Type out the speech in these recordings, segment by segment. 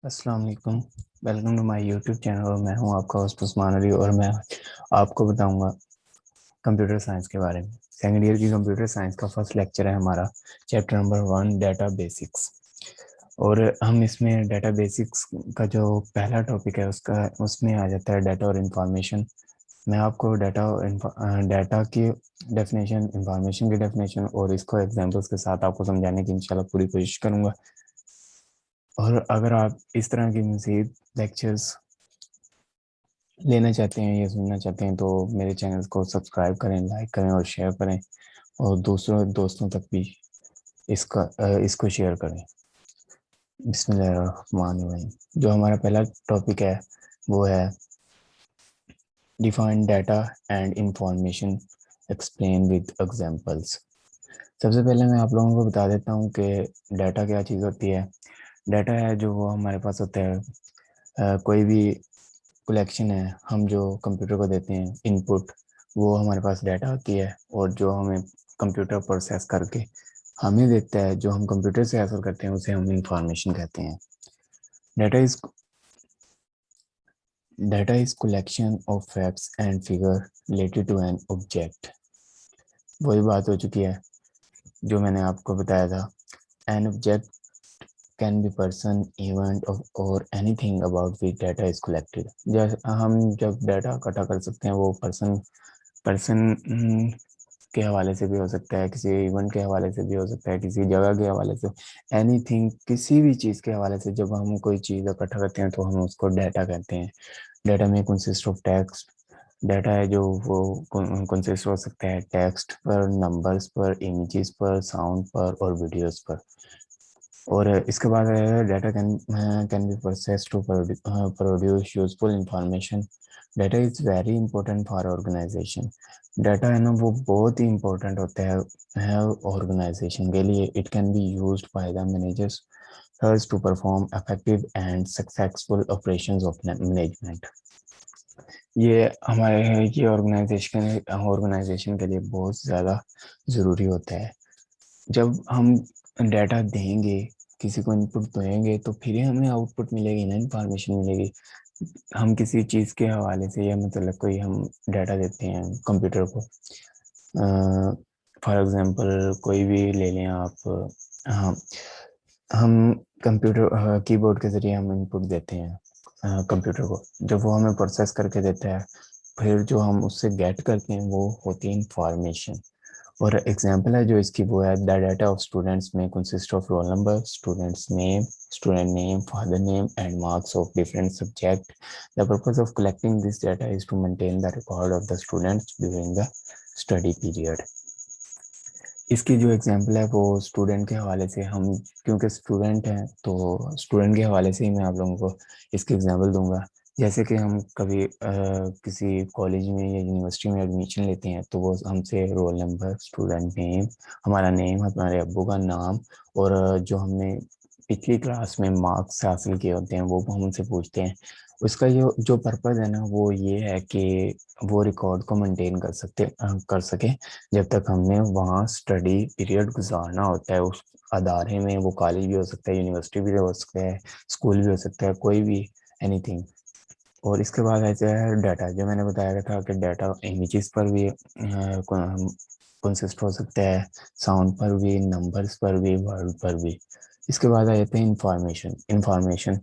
अस्सलाम वालेकुम। Welcome to my YouTube channel और मैं हूं आपका होस्ट उस्मान अली और मैं आपको बताऊंगा कंप्यूटर साइंस के बारे में। सेकेंड ईयर की कंप्यूटर साइंस का फर्स्ट लेक्चर है हमारा, चैप्टर नंबर 1 डाटा बेसिक्स। और हम इसमें डाटा बेसिक्स का जो पहला टॉपिक है उसका उसमें आ जाता है डाटा और इंफॉर्मेशन। मैं आपको डाटा की डेफिनेशन, इंफॉर्मेशन की डेफिनेशन और इसको एग्जांपल्स के साथ आपको समझाने की इंशाल्लाह पूरी कोशिश करूंगा। और अगर आप इस तरह की मज़ीद लेक्चर्स लेना चाहते हैं या सुनना चाहते हैं तो मेरे चैनल को सब्सक्राइब करें, लाइक करें और शेयर करें और दूसरों दोस्तों तक भी इसको शेयर करें। बिस्मिल्लाहिर्रहमानिर्रहीम। जो हमारा पहला टॉपिक है वो है define data and information, explain with examples. सबसे पहले मैं आप लोगों को बता देता हूँ कि डाटा क्या चीज़ होती है। डाटा है जो वो हमारे पास होता है, कोई भी कलेक्शन है हम जो कंप्यूटर को देते हैं इनपुट, वो हमारे पास डाटा होती है। और जो हमें कंप्यूटर प्रोसेस करके हमें देता है, जो हम कंप्यूटर से हासिल करते हैं उसे हम इंफॉर्मेशन कहते हैं। Data is data is collection of facts and figure related to an object. वही बात हो चुकी है जो मैंने आपको बताया था। An object can be person, event और anything about which data is collected. जैसे हम जब डाटा इकट्ठा कर सकते हैं वो पर्सन पर्सन के हवाले से भी हो सकता है, किसी इवेंट के हवाले से भी हो सकता है, किसी जगह के हवाले से, एनीथिंग, किसी भी चीज़ के हवाले से जब हम कोई चीज़ इकट्ठा करते हैं तो हम उसको डाटा कहते हैं। डाटा में कंसिस्ट ऑफ टेक्स्ट। डाटा है जो वो कंसिस्ट हो सकता है टेक्स्ट पर, नंबर्स पर, इमेजेस पर, साउंड पर और वीडियोस पर। और इसके बाद data can be process to produce useful information. Data is very important for organisation. Data है ना वो बहुत ही इंपॉर्टेंट होता है ऑर्गेनाइजेशन के लिए। It can be used by the managers to perform effective and successful operations of management. ये हमारे ये ऑर्गेनाइजेशन के लिए बहुत ज़्यादा ज़रूरी होता है। जब हम डाटा देंगे, किसी को इनपुट देंगे तो फिर ही हमें आउटपुट मिलेगी ना, इंफॉर्मेशन मिलेगी। हम किसी चीज़ के हवाले से या मतलब कोई हम डाटा देते हैं कंप्यूटर को, फॉर एग्जांपल कोई भी ले लें आप। हाँ, हम कंप्यूटर कीबोर्ड के ज़रिए हम इनपुट देते हैं कंप्यूटर को। जब वो हमें प्रोसेस करके देता है फिर जो हम उससे गेट करते हैं वो होती है इंफॉर्मेशन। और एग्जांपल है जो इसकी वो है, द डाटा ऑफ स्टूडेंट्स में consist of roll number, student name, father name and marks of different subject. The purpose of collecting this data is to maintain the record of the students during the study period. इसकी जो example है वो student के हवाले से, हम क्योंकि student हैं तो स्टूडेंट के हवाले से ही मैं आप लोगों को इसकी एग्जांपल दूंगा। जैसे कि हम कभी किसी कॉलेज में या यूनिवर्सिटी में एडमिशन लेते हैं तो वो हमसे रोल नंबर, स्टूडेंट नेम, हमारा नेम, हमारे अब्बू का नाम और जो हमने पिछली क्लास में मार्क्स हासिल किए होते हैं वो हम उनसे पूछते हैं। उसका जो पर्पज़ है ना वो ये है कि वो रिकॉर्ड को मेंटेन कर सके जब तक हमने वहाँ स्टडी पीरियड गुजारना होता है उस अदारे में। वो कॉलेज भी हो सकता है, यूनिवर्सिटी भी हो सकता है, स्कूल भी हो सकता है, कोई भी, एनीथिंग। और इसके बाद ऐसे है डाटा, जो मैंने बताया था कि डाटा इमेजेस पर भी कंसिस्ट हो सकता है, साउंड पर भी, नंबर्स पर भी, वर्ड पर भी। इसके बाद आ जाते हैं इंफॉर्मेशन। इंफॉर्मेशन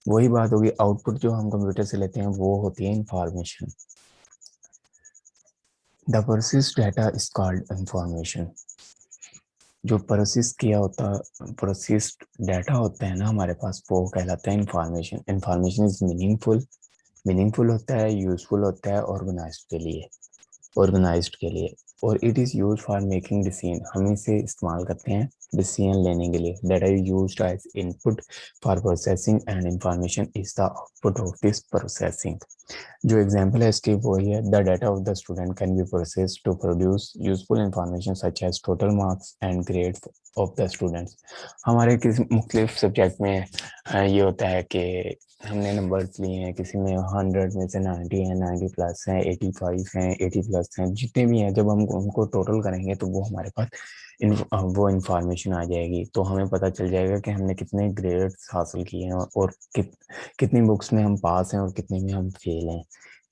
वही बात होगी, आउटपुट जो हम कंप्यूटर से लेते हैं वो होती है information. The process data is called information. जो प्रोसेस डाटा होता है ना हमारे पास वो कहलाता है इंफॉर्मेशन। इंफॉर्मेशन इज मीनिंगफुल होता है, यूजफुल होता है ऑर्गेनाइज्ड के लिए। और it is use for making decision. हम इसे इस्तेमाल करते हैं डिसीजन लेने के लिए। Data is used as input for processing and information is the output of this processing. जो एग्जांपल है इसकी वो ये, the data of the student can be processed to produce useful information such as total marks and grade of the students. हमारे किसी मुख्तलिफ subject में ये होता है कि हमने नंबर्स लिए हैं, किसी में 100 में से 90 है, 90 प्लस हैं, 85 हैं, 80 प्लस हैं, जितने भी हैं जब हम उनको टोटल करेंगे तो वो हमारे पास वो इंफॉर्मेशन आ जाएगी, तो हमें पता चल जाएगा कि हमने कितने ग्रेड्स हासिल किए हैं और कितनी बुक्स में हम पास हैं और कितने में हम फेल हैं।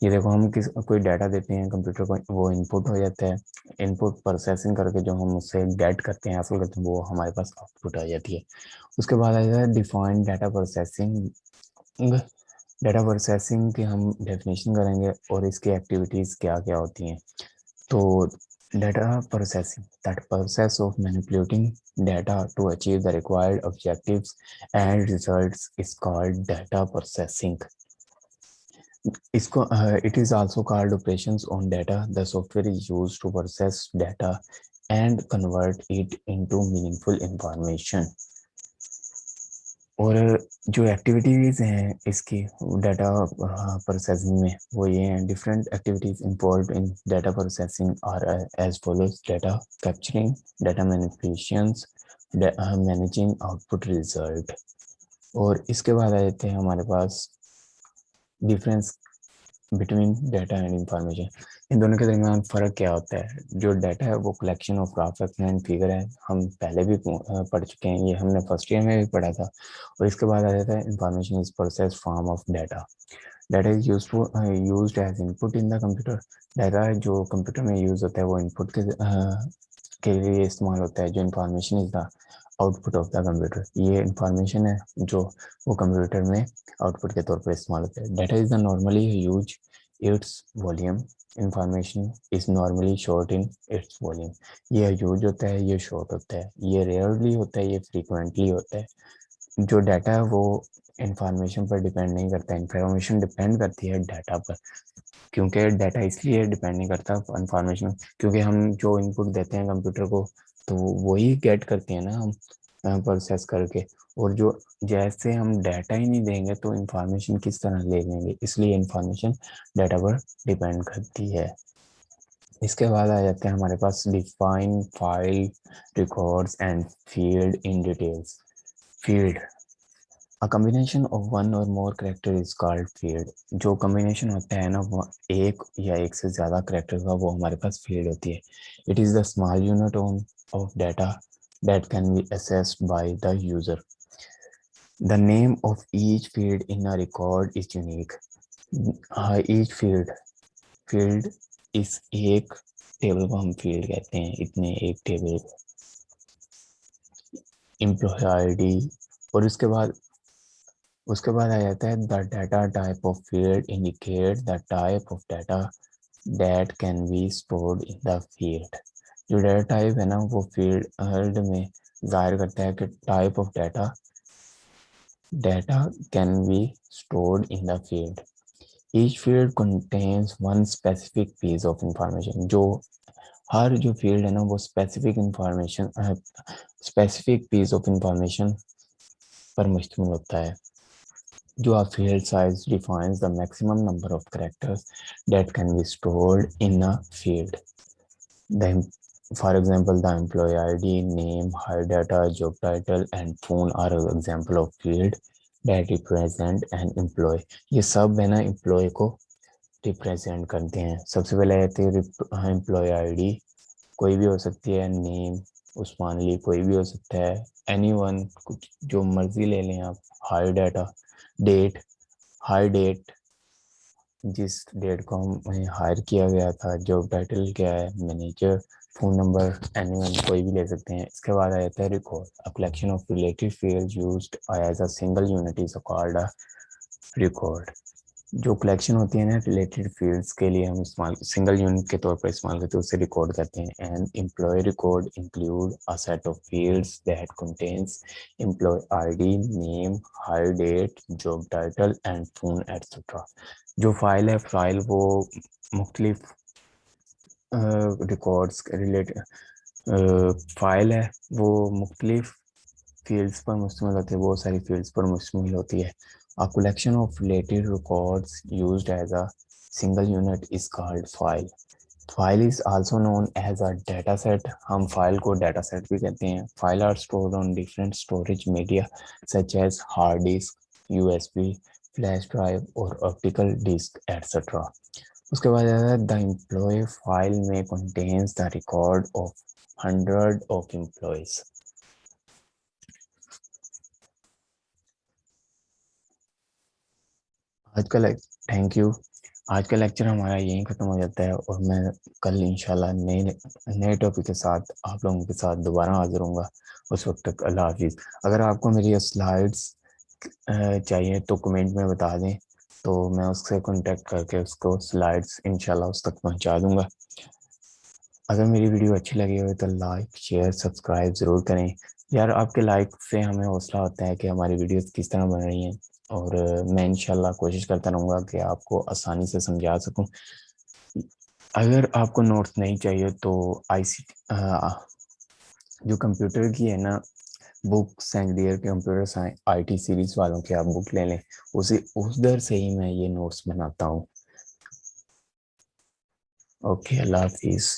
ये देखो, हम कोई डाटा देते हैं कंप्यूटर को, वो इनपुट हो जाता है, इनपुट प्रोसेसिंग करके जो हम उससे गेट करते हैं, हासिल करते हैं, वो हमारे पास आउटपुट आ जाती है। उसके बाद आ जाता है defined data processing. Data processing की हम डेफिनेशन करेंगे और इसकी एक्टिविटीज़ क्या क्या होती हैं। तो data processing, that process of manipulating data to achieve the required objectives and results is called data processing. इसको it is also called operations on data. The software is used to process data and convert it into meaningful information. और जो activities हैं इसकी data processing में, वो ये हैं, different activities involve in data processing are as follows: data capturing, data manipulations, managing output result. और इसके बाद आ जाते हैं हमारे पास difference between data and information. इन दोनों के दरमियान फ़र्क क्या होता है? जो डाटा है वो collection of graph and figure है, हम पहले भी पढ़ चुके हैं, ये हमने फर्स्ट ईयर में भी पढ़ा था। और इसके बाद आ जाता है information is process form of data. Data is used as input in the computer. Data जो कंप्यूटर में यूज होता है वो इनपुट के लिए इस्तेमाल होता है। जो information is the output of the computer, ये इंफॉर्मेशन है जो वो कंप्यूटर में आउटपुट के तौर पर इस्तेमाल होता है। Data is the normally use its volume, information is normally short in its volume. ये यूज होता है, ये शॉर्ट होता है, ये रेयरली होता है, ये फ्रीक्वेंटली होता है। जो डाटा है वो इंफॉर्मेशन पर डिपेंड नहीं करता, इंफॉर्मेशन डिपेंड करती है डाटा पर। क्योंकि डाटा इसलिए डिपेंड नहीं करता इंफॉर्मेशन, क्योंकि हम जो इनपुट देते हैं कंप्यूटर को तो वही गेट करते हैं ना हम प्रोसेस करके। और जो जैसे हम डाटा ही नहीं देंगे तो इंफॉर्मेशन किस तरह ले लेंगे, इसलिए इंफॉर्मेशन डाटा पर डिपेंड करती है। इसके बाद आ जाते हैं हमारे पास define file records and field in details. Field, a combination of one or more character is called field. जो कॉम्बिनेशन होता है ना, वो एक या एक से ज़्यादा करेक्टर का, वो हमारे पास फील्ड होती है। It is the small unit of data that can be accessed by the user. The name of each field in a record is unique. each field इस एक टेबल को हम फील्ड कहते हैं, इतने एक टेबल को। Employ ID. और उसके बाद आ जाता है the data type of field indicate the type of data that can be stored in the field. जो डाटा टाइप है ना, वो फील्ड में जाहिर करता है कि type of data can be stored in the field. Each field contains one specific piece of information. हर जो फील्ड है ना, वो स्पेसिफिक पीस ऑफ इंफॉर्मेशन पर मुश्तमिल होता है। जो a field size defines the maximum number of characters that can be stored in a field. For example, the employee ID, name, hire data, job title, and phone are example of field that represent an employee. ये सब है ना employee को represent करते हैं। सबसे पहले आती है एम्प्लॉय आईडी, कोई भी हो सकती है। नेम, उस्मान अली, कोई भी हो सकता है। एनीवन, कुछ जो मर्जी ले लें आप। Hire data, date, hire date, जिस डेट को हम हायर किया गया था। जॉब टाइटल क्या है, मैनेजर। फ़ोन नंबर, एनीवन, कोई भी ले सकते हैं। इसके बाद आ जाता है record, a collection of related fields used as a single unit is called a record. जो कलेक्शन होती है ना रिलेटेड फील्ड्स के लिए, हम इस्तेमाल सिंगल यूनिट के तौर पर इस्तेमाल करते हैं, उसे रिकॉर्ड करते हैं। And employee record include a set of fields that contains employee ID, name, hire date, job title and phone etcetera. जो फाइल है, फाइल वो मुख्तलिफ रिकॉर्ड्स रिलेटेड फाइल है, वो मुख्तलिफ फील्ड्स पर मुश्तमिल होती है, बहुत सारी फील्ड्स पर मुश्तमिल होती है। A collection of related records used as a single unit is called file. File is also known as a data set. हम फाइल को डाटा सेट भी कहते हैं। File are stored on different storage media such as hard disk, USB, flash drive और optical disk etcetera. उसके बाद आता है द एम्प्लॉय फाइल में contains the record of 100 of employees. आज का थैंक यू। आज का लेक्चर हमारा यहीं ख़त्म हो जाता है और मैं कल इंशाल्लाह नए नए टॉपिक के साथ आप लोगों के साथ दोबारा हाजिर होऊंगा। उस वक्त तक अल्लाह हाफिज़। अगर आपको मेरी स्लाइड्स चाहिए तो कमेंट में बता दें, तो मैं उससे कांटेक्ट करके उसको स्लाइड्स इंशाल्लाह उस तक पहुंचा दूंगा। अगर मेरी वीडियो अच्छी लगी हो तो लाइक शेयर सब्सक्राइब ज़रूर करें यार। आपके लाइक से हमें हौसला होता है कि हमारी वीडियोस किस तरह बन रही हैं, और मैं इंशाल्लाह कोशिश करता रहूँगा कि आपको आसानी से समझा सकूं। अगर आपको नोट्स नहीं चाहिए तो जो कंप्यूटर की है ना बुक, सेंडियर कंप्यूटर साइंस IT सीरीज़ वालों की आप बुक ले लें, उसी उधर से ही मैं ये नोट्स बनाता हूँ। ओके, अल्लाह हाफिज़।